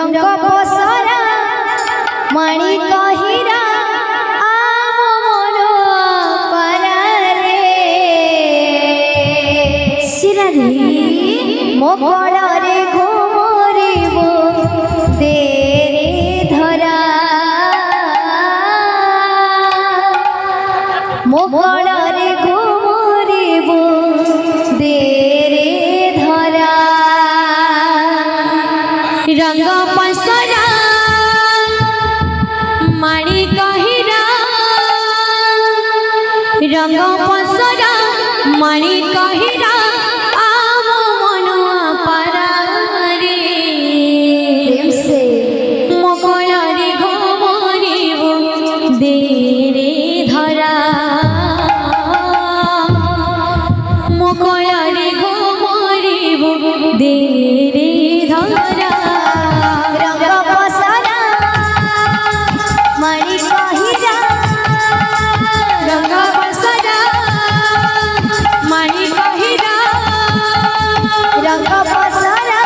रंग पसरा मणि कहिरा आम मन परारे सिरारी मो कड़े घुमरिबो देरे धरा मो कड़े घुमरिबो देरे धरा रंग पसरा मणि कहिरा रंग पसरा मणि कहिरा आम मनुआ परारे मकड़े घुमरिबो देरे धरा मकड़े घुमरिबो देरे धरा रंग पसरा मणि कहिरा रंग पसरा मणि कहिरा रंग पसरा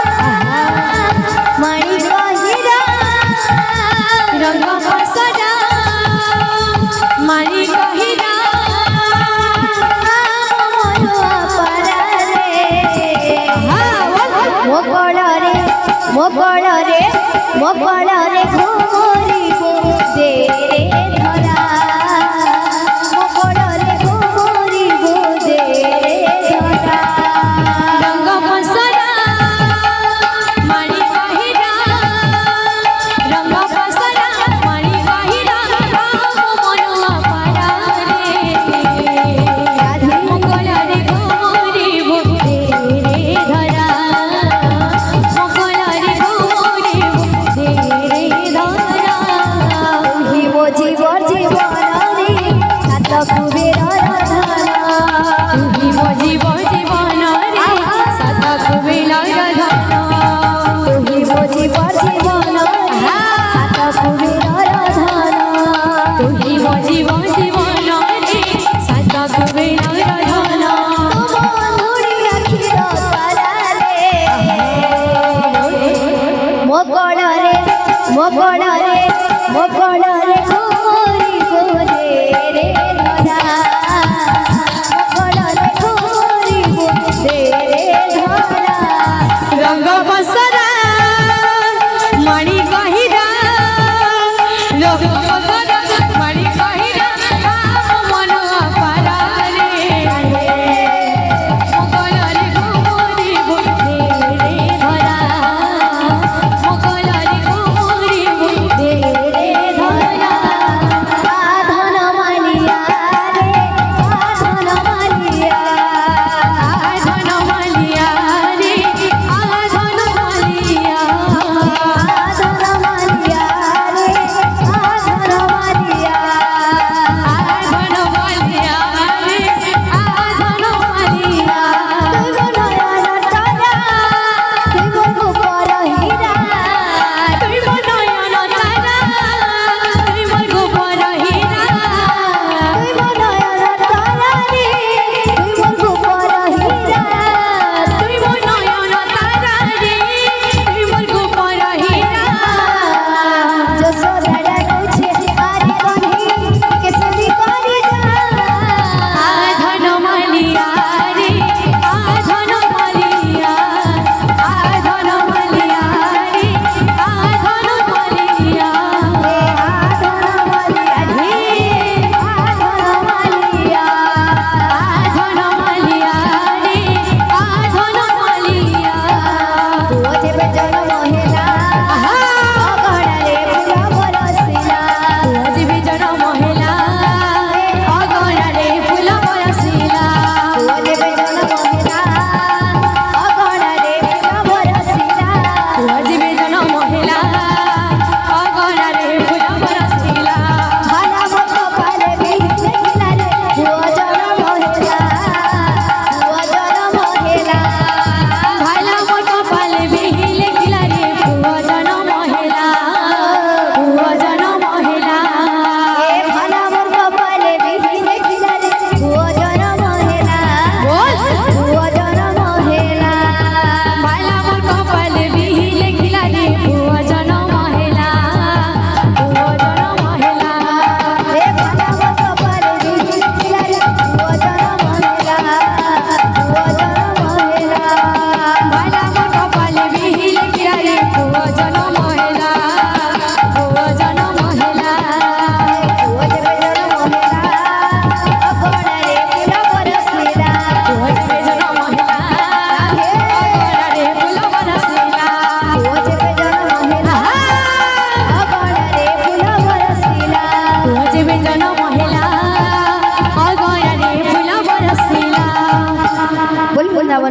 मणि कहिरा रंग पसरा मणि कहिरा मनुआ परारे मोकड़े घुमरिबो देरे धरा मोकड़े घुमरिबो देरे धरा रंग पसरा मणि कहिरा रंग पसरा मणि कहिरा आम मनुआ परारे मोकड़े घुमरिबो देरे धरा मोकड़े घुमरिबो देरे धरा हिबो जीवर जीवन रे सात कुबेर धन हिबो जीवर जीवन रे सात कुबेर धन हिबो जीवर जीवन रे सात कुबेर धन हिबो जीवर जीवन रे सात कुबेर धन बंधुरी अखिर तारारे मोकड़े घुमरिबो देरे धरा मोकड़े घुमरिबो देरे धरा रंग पसरा मणि कहिरा रंग पसरा मणि कहिरा आम मनुआ परारे मोकड़े घुमरिबो देरे धरा मोकड़े घुमरिबो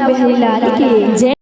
बिहारी लाल की जय।